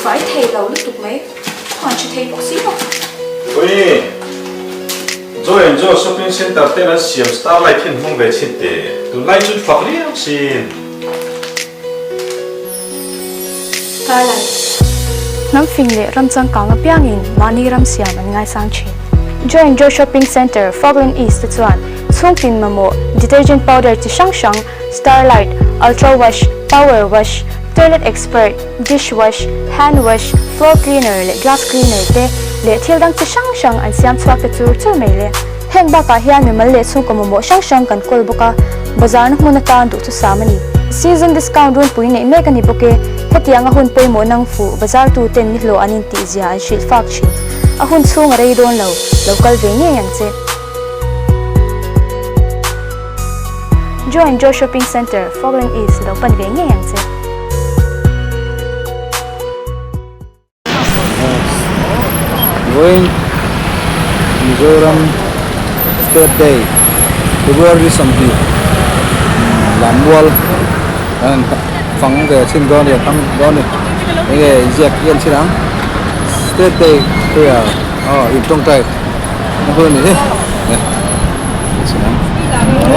phải thầy lâu lúc tục mấy còn chỉ thầy bác sĩ đâu ôi rồi anh cho shopping center tên là Siam Starlight thiên mong về chết để tụi lại chút phật lý không xin Starlight Nam phim lệ ram chang kang apiangin mani ram siam an ngai sang chin Joy Shopping Center Fogland East chuan chung tin mamo detergent powder chi sang sang Starlight Ultra Wash Power Wash Toilet Expert Dishwash Hand Wash Floor Cleaner le Glass Cleaner te le thil dang chi sang sang an siam chuak te chu mai le heng ba ka hian mi mal le chung ko mamo sang sang kan kol boka bazar na hmuna tan du chu samani season discount run pui nei me kan ni boke hetianga hun pe mo nang fu bazar tu ten mi hlo anin ti zia an shil fak chi a hun chung rei don lo local ve nge yang che Joy Shopping Center Fogland East lo pan ve nge yang che Going Mizoram State Day February something Lammual and phẳng về xin đón để thăm đón này cái dẹp yên xin lắng State Day tôi ở in trong tay nó hơn này nè xin lắng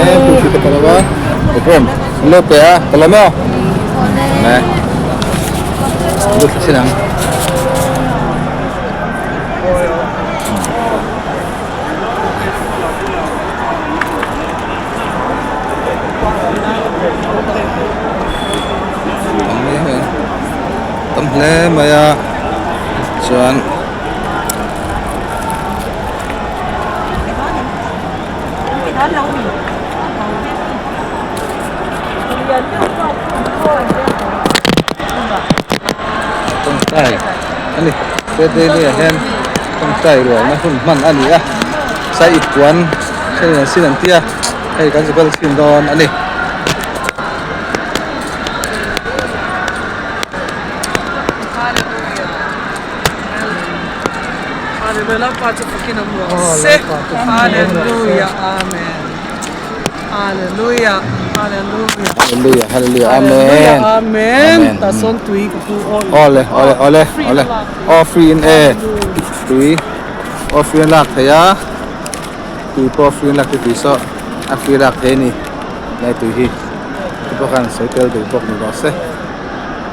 em tôi chỉ tập là cái phim lớp bé tập làm nào nè lớp xin lắng tâm lẽ mà chọn tông tay anh đi đây này hen tông tay rồi nó hùn mặn anh đi à sai ít quán sai là xin ăn tia hay cái gì xin đòn anh đi Hallelujah, amen. Hallelujah, hallelujah. Hallelujah, hallelujah, amen. Amen. Ta son tui ku Ole. All free in air. Tui. All free in lạc thấy á. Tui po free in lạc tui so. A free lạc thế ni. Này tui hi. Tui po kan sai tel tui po ni ba se.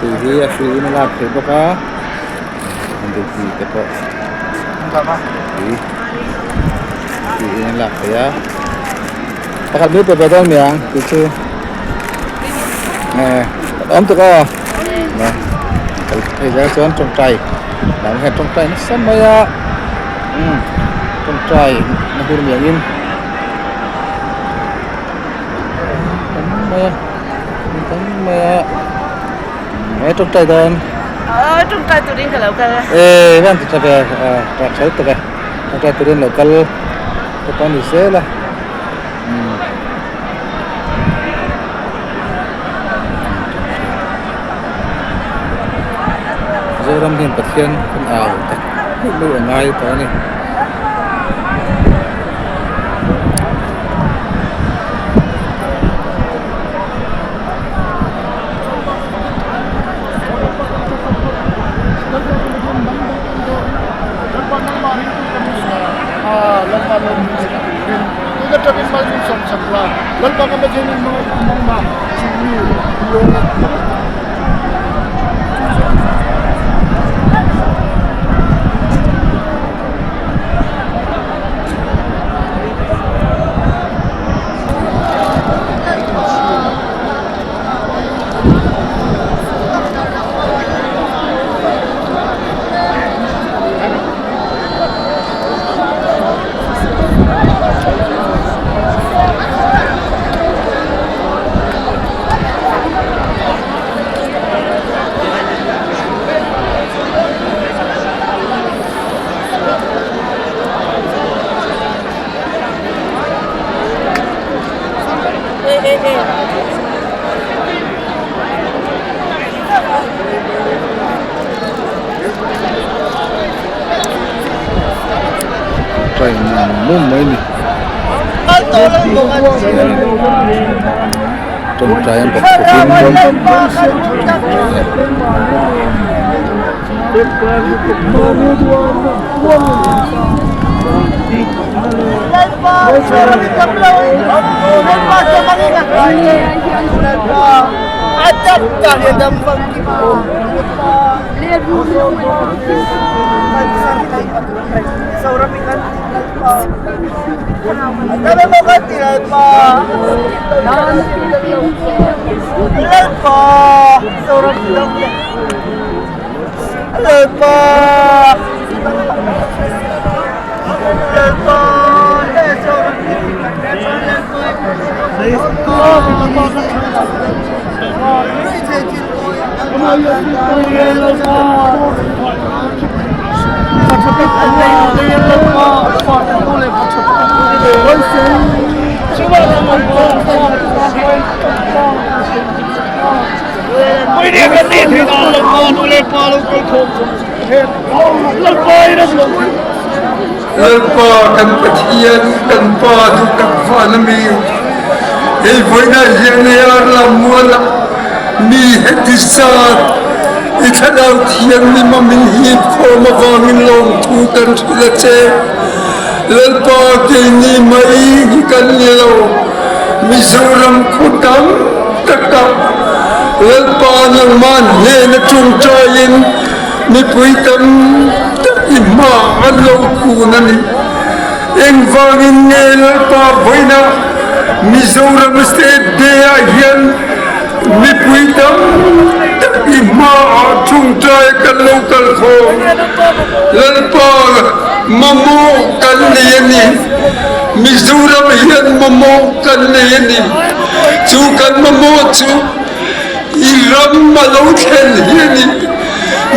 Tui hi a free in lạc thế po ka. Anh tui hi te po. Tui in lạc thấy á. Pakat mi pe pedal miang tu chu. Nè, ấm tu ko. Nè. Thầy ra chọn trong trai. Làm hết trong trai nó sắm bây giờ. Trong trai nó cứ miếng in. Tấm mẹ. Mẹ trong trai đơn. trong tay tôi đi cái lâu cái. Ê, vẫn tu về trạc sấy tu về. Trong trai tu đến local. Tu con đi xe là. Ram hiền bát hiền con ảo lưu ở ngay đó này Trời muốn mấy nè. Trong trái em bọc của phim không. Lalpa kan patian kan pa tu tak fanami. Voina hiania Lammual mi hetisar ithalau thian mi mamin hit khoma wangin long thu kan thulache. Lalpa ke ni mai kan nilo Mizoram khutam takap. Lalpa nang man he na chung chayin mi puitam ima alo kunani engwangin ngel pa boina Mizoram state dea hian mi puitam ima chungtrai kan local kho lalpa mamo kan ni Mizoram hian mamo kan ni chu kan mamo chu iram malo khen hiani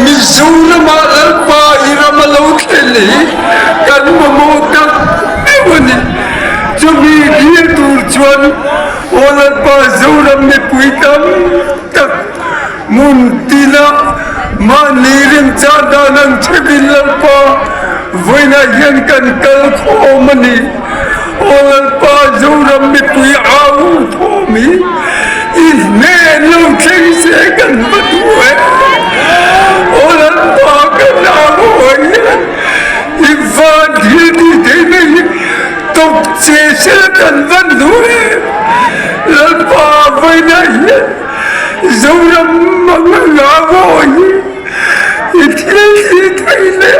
Mizoram lalpa iram malo kheli kan mamo tak mewani chumi dia tur chuan lalpa zoram me puitam tak muntina manirin chada nang chebil lalpa voina hian kan kal khomani lalpa zoram me pui au thomi is ne lo kheng se kan batue lalpa kan aoi ivan hidi dei tok che se kan van due lalpa voina hian zoram mangawoi ithiai thaile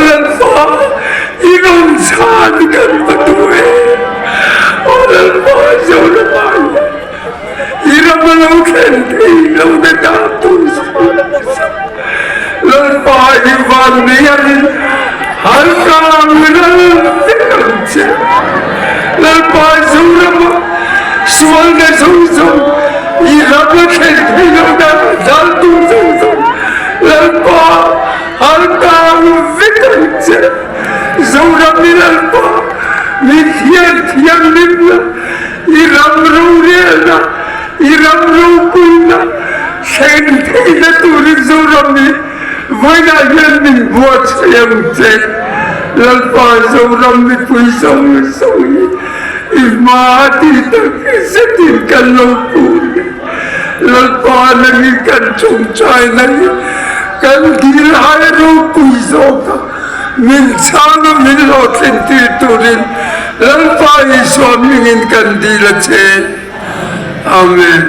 lalpa iron san kan batue lalpa zoram iramalo khenti lo de datus lalpa ivan niani har kam lalpa lalpa zoram sual de zozo iramalo khenti lo de datus lalpa har kam vikanche zoram lalpa mithian nimla iramro rena iramro kunna khenti na turik zoram ni voina hian min buat sayang che lalpa zoram ni pui song imati tak setin kan lopur lalpa lagi kan chungchai lagi kan dilai ro pui zoka min chana min lo khenti turin lalpa iswam min kan dilache amen.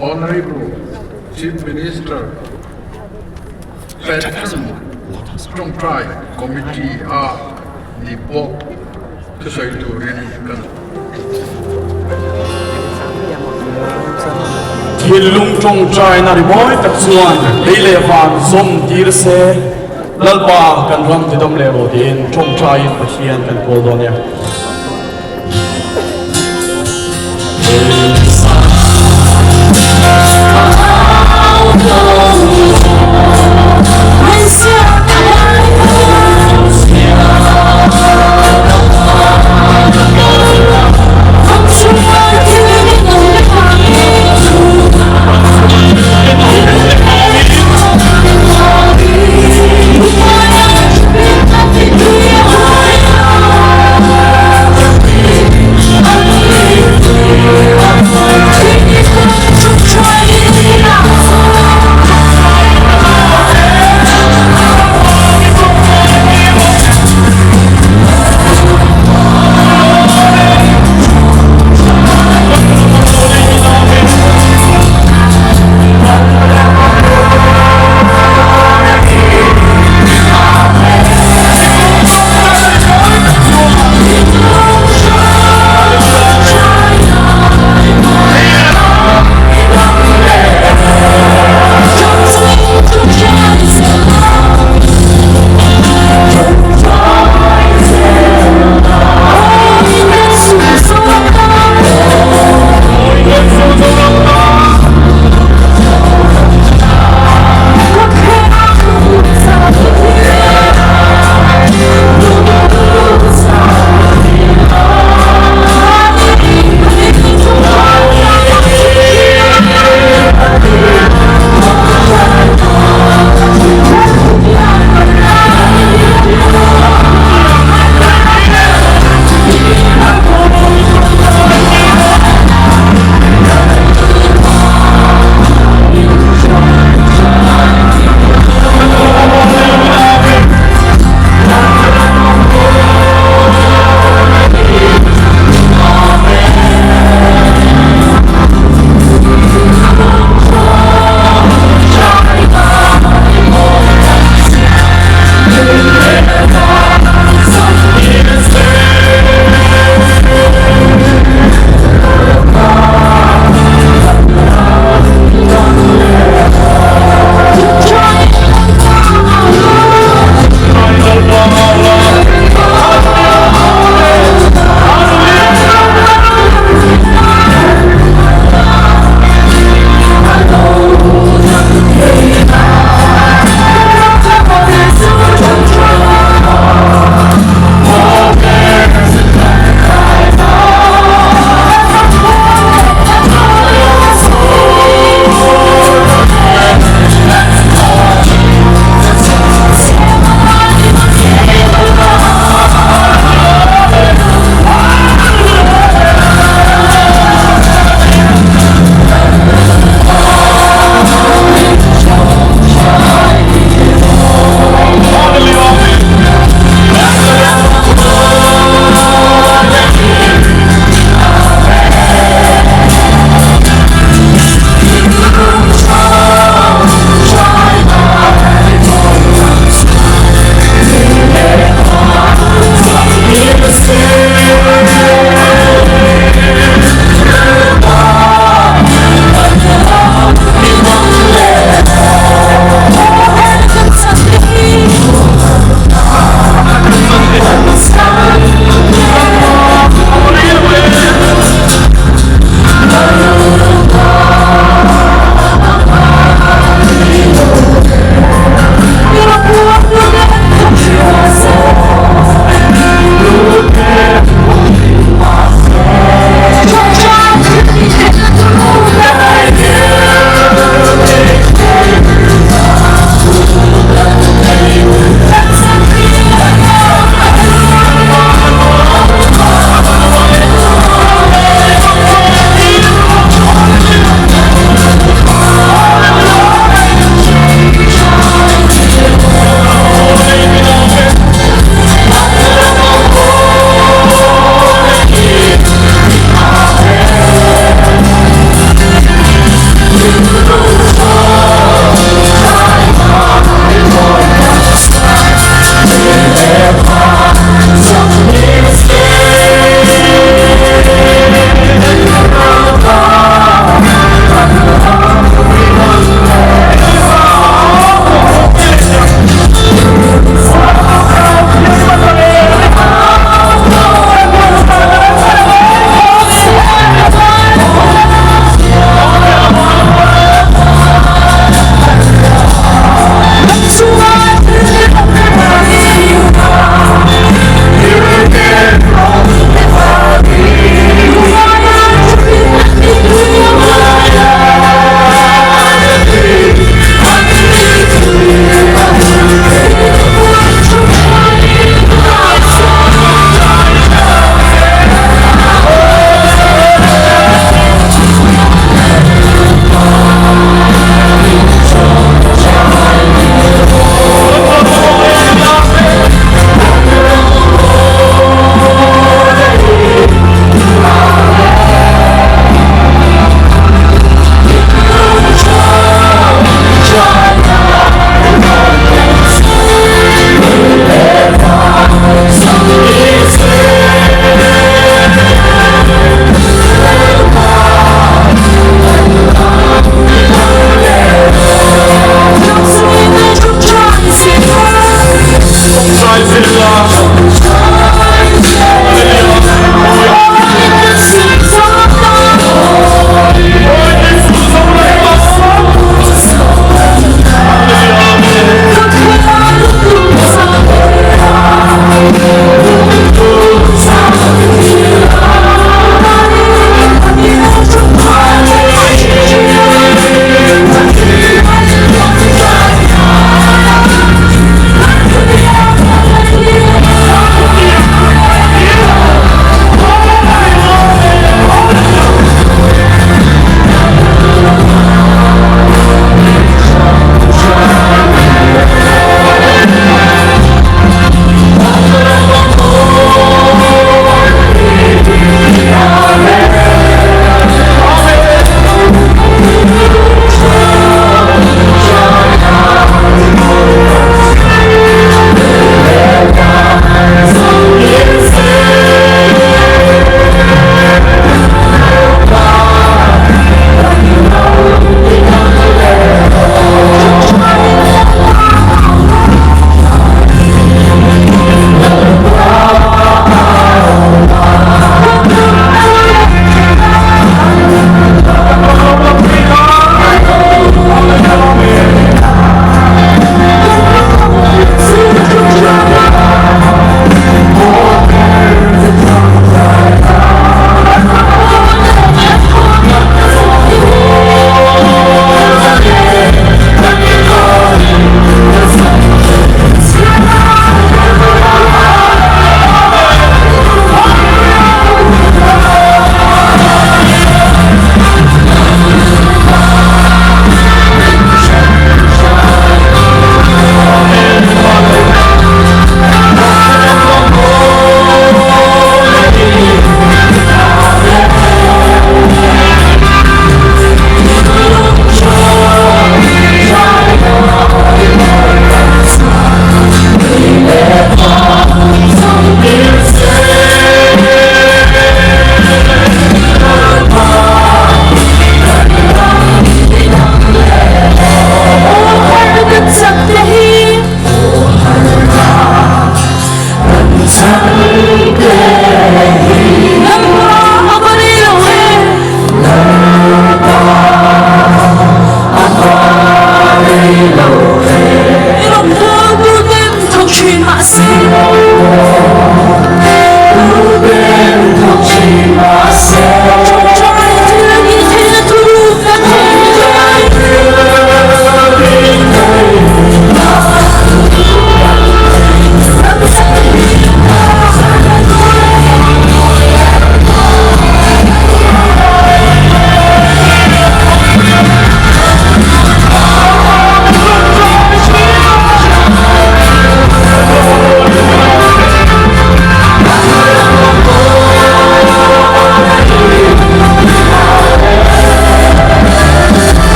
Honorable Chief Minister, Tawngtaina Committee the Pok to say to Thiên lung Tawngtaina ri moi tak chuan leile van som tir se lalpa kan ram ti dom le ro din Tawngtaina pathian kan pol donia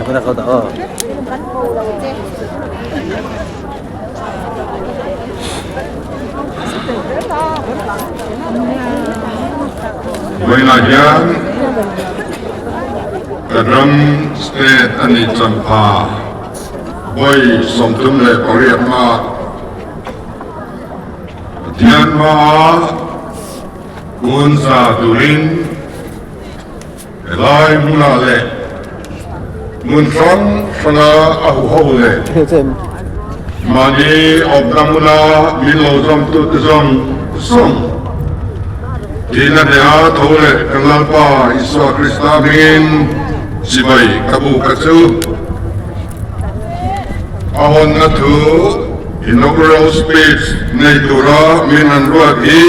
Kita kau tahu. Vậy là giang kadram state ani champa boy somtum le koriat ma dian ma kun sa turin lai muna le mun from fanga ahu ho le mani obdamuna milo zom tu zom som Tina dea thole kanlalpa Iswa Krista bingin sibai kabu katsu ahon na thu inaugural speech nei tura minan ruagi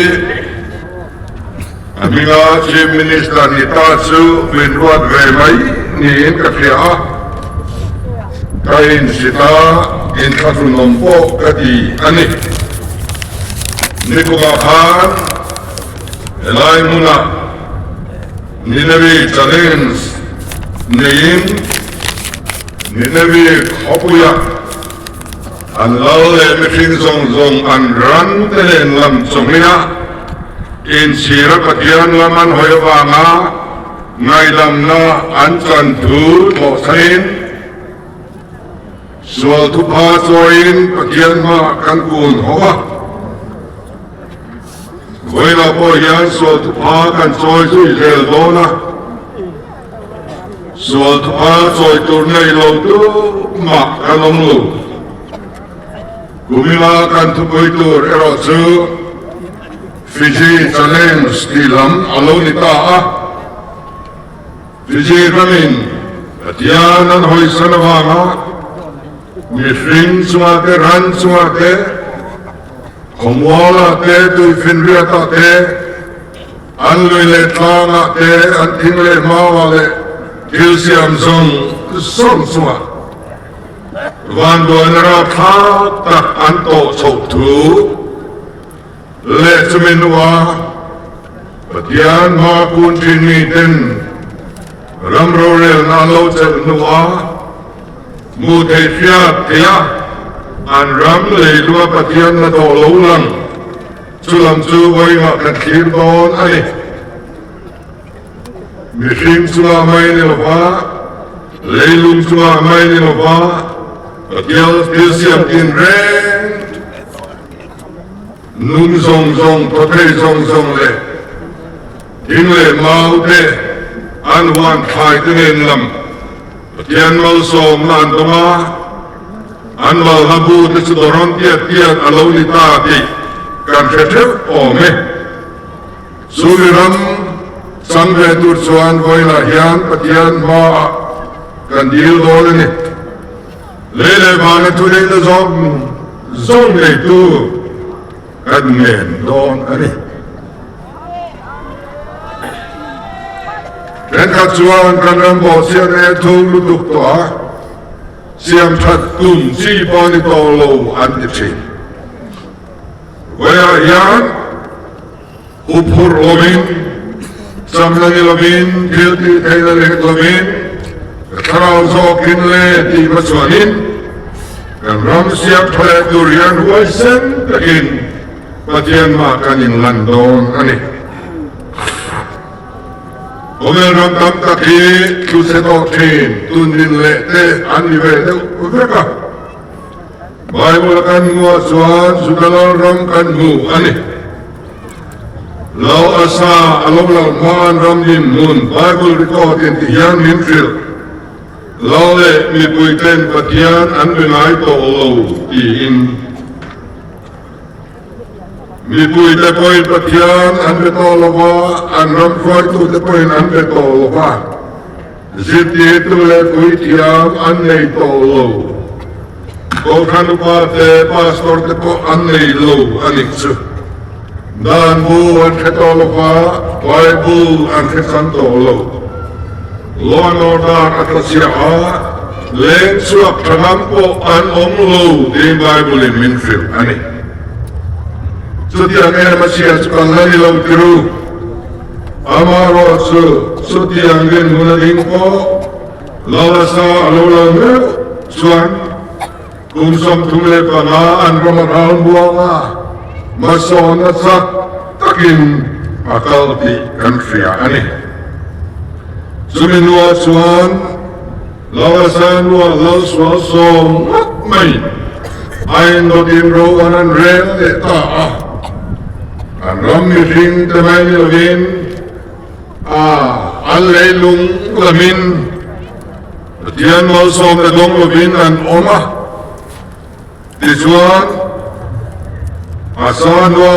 aminga chief minister ni tatsu min ruat ve mai ni in kafia kain sita in khatrunompo kati ani nikuba khan Elai muna Ninavi challenge Nein Ninavi Hopuya An lale mithing zong zong an ran tenen lam zongina In sira patian laman hoyawanga Ngai lam na an chan thu tho sain Sual thu pa zoin patian ma kan kun hoa Với là bồi yan số thu phá cần xôi rủi rèl đô na số thu phá xôi tùn này lâu tu mặc cần ông lù Kumila cần thu bồi tùr ero sư Fiji challenge đi lắm alo ni ta Fiji ramin Atiyan an hoi sanavanga Mifring sumate ran sumate Khomwala te tui finria ta te An lui le tlanga te an ting le mawa le Til siam zong song suma Van do nara tha tak an to chok tu Le chuminwa Patian ma kun tini ten Ram ro rel na lo chel nuwa Mu te fiat te ya An ram le lua patian na to lo lang Chulam chu wai nga kan khir don ani Mishim chua mai ni lopa Leilung chua mai ni lopa Patial til siam tin ren Nung zong zong to te zong zong le Tin le mau te An wan khai tenen lam Patian mau som nan tonga An wal habu te sudoron tiat alo ni ta ti Kan khethev ome Suliram Sangre tur suan voi la hian patian ma Kan dil dole ni Lele bane tu le na zong le tu Kan men don ani Ken kat suan kan rambo sian e tu lutuk toa Siam that tum si bani to lo an ti chin Waya yan Upur lomin Samlangi lomin Kilti taila lehit lomin Karal zokin le Di masuanin Kan ram siap thale durian huay sen takin Patian makanin landon ani Omel ram tam taki Tu se doktin Tundin le te Ani ve te Utreka Bible kan mua suan Sudalal ram kan mu ani Lau asa alom lau maan ram din mun Bible record in tiyan mintril Lau le mi puiten patian An bengai to lau Di in Mi puite poin patian An beto lova An ram kwai tu te poin an beto lova Ziti itu le puitiam An nei to lau Kau kan lupa te pastor te po an nei lau Anik su Dan bu an khetolo pa, Bible an khetan tolo. Law and order at la siya leng suak thangam ko an omlo di Bible in Minfield ani so tiang masia sukan lani lam tiru amaro so tiang gen munading ko lalasa alolang suan kumsom tumle pana an ramadan buanga mason sak takin akal ti kanfia ani suminua suan lawasan wa laswa som mai ain do din ro anan rel de ta an ram mi ring te mai lovin alelung lamin tian mal som de dong lovin an oma tisuan asan wa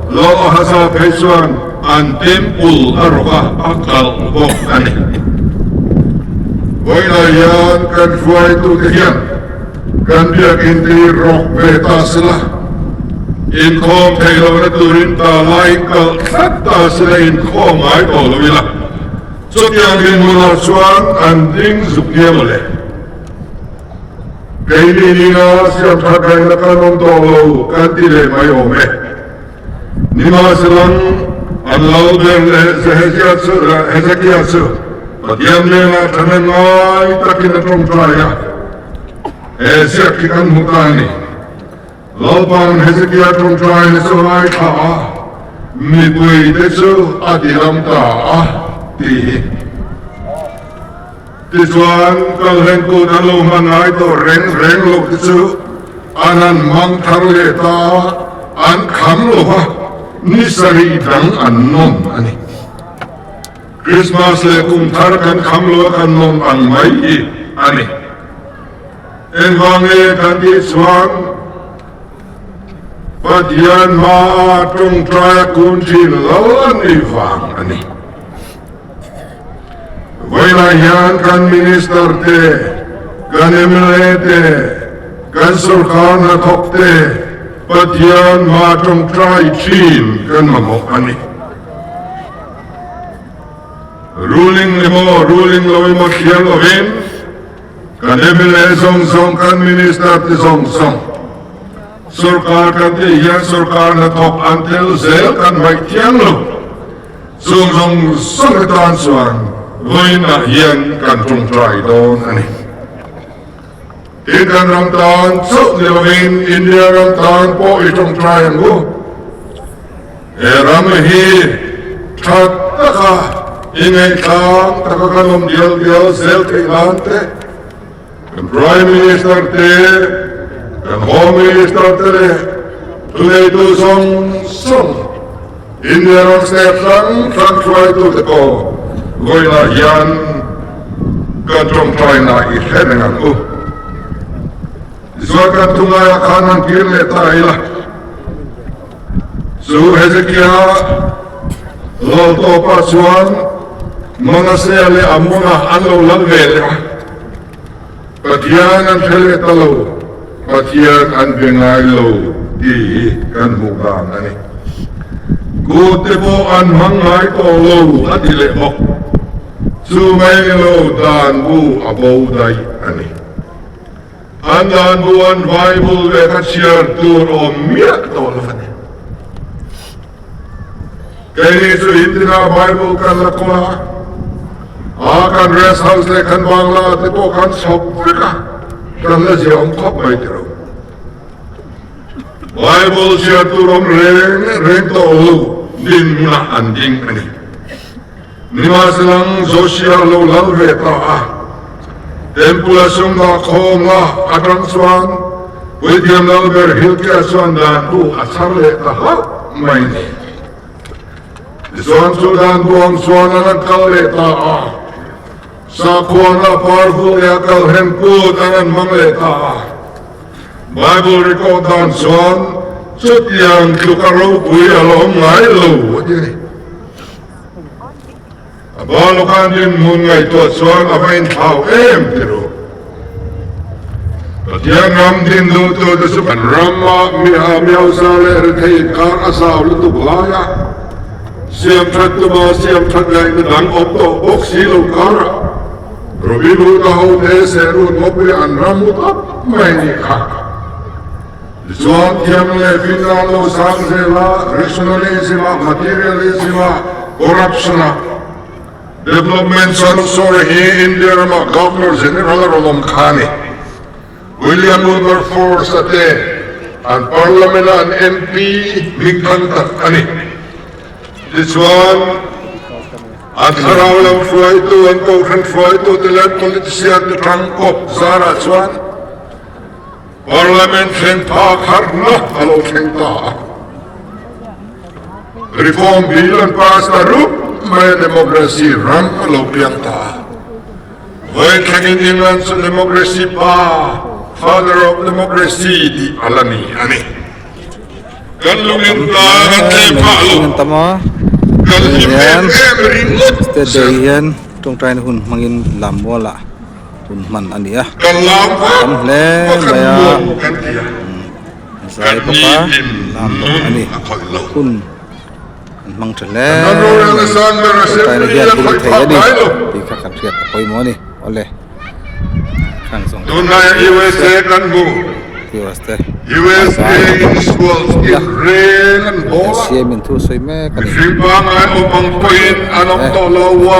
lo hasa pesuan an tempul aroka akal bok ani Boina yan kan fuai tu kehian kan dia kinti rok beta sila in kom tayo na turin ta lain kal kata sila in kom ay tolo wila so tiang din mula suan anding zuknya mule kaini nina siyam thakay na kanong tolo kan tile may ome nima silang anlaw den Hezekiah Patiam lena tanan ay takin na Tawngtaina siya kikan mutani Lopang Hezekiah Tawngtaina so ay kaa Mipui deso adilam taa Tihi Tisuan kalhen ko naluman ay to reng lok deso Anan mang tarle taa an kamlo ha Nisari dang anon ani Christmas le kung thar kan khamlo kan nom ang mai ani en wange kan di swang patian ma Tawngtaina kun tin lo ani wang ani Waila yan kan minister te kan MLA te kan sarkar na thok te patian ma Tawngtaina chin kan mamo ani ruling lowi mo kiel lovin kan MLA song kan minister ti song sarkar kan ti yan sarkar na top until zel kan mai tiang lo song tan suan loin na yan kan Tawngtaina don ani ikan ram tan so ni lovin India ram tan po i Tawngtaina go ram hi that taka ingay kang takakalom dial sel kailante kan Prime Minister te kan Home Minister te tunay to song India ram step sang try to the ko goy na yan kan Tawngtaina ihenengan iswa kan tungaya kanan kirle taila so Hezekiah Lolto pasuan Mangasele amuna anlo lalvele Patian an hele talo Patian an bengay lo Di kan mugang ani Gute po an mangay tolo Adile mo Sumay lo dan bu abauday ani Andan bu an Bible Vekat share tur o miyak tolo fane Kaya so hindi na Bible kan lakula Akan rest house le kan bangla te po kan sopika kan la siya kop may tiro Bible siya turom reng to din muna anding ani Nima silang social lo lalve ta Tempula summa koma akan swan William Lalver Hilkia swan dan tu asar le ta ha may ni Swan sudan buang swan anak kale ta sa kuana powerful ya kal hemku tangan mangleta Bible record dan swan sut yang tukaro kuya lo ngai lo abalo kan din mun ngai to swan apain how tiro Patiang ram din do to the sukan ramma miao sale rethei kar asaw lutuk laya siam chat to ba siam chat ngai na dang op to boxi lo kara Robilu tahu te serun mobil anramut up maini kak. Jual tiang le final lo sangzela, rationalism, materialism, corruption. Development sorry here India ma Governor General Rolom Khani. William Wilberforce ate and Parliament and MP Mingkan Takani. This one at Harawalang Floyto and Tokhan Floyto the led politician the Trangkop Zara Chuan. Parliament Kenta Karna Alo Kenta. Reform bill and pass the roop. My democracy ram alo pianta. When kagin ilan sa democracy pa, father of democracy di alani ani. Kalungin ta at palo. Tama. Yan. Instead day yan. Tawngtaina hun mangin Lammual hun Hman ani ah. Kamle maya. Sai papa Lammual ani. Hun mang trở lên tay này hiện cũng thấy đi thì các cặp thiệt quay món đi ole khang song USA kan bu USA USA schools in rain and ball Asia min thu soi me kan Philippines ay upang point anong tolo wa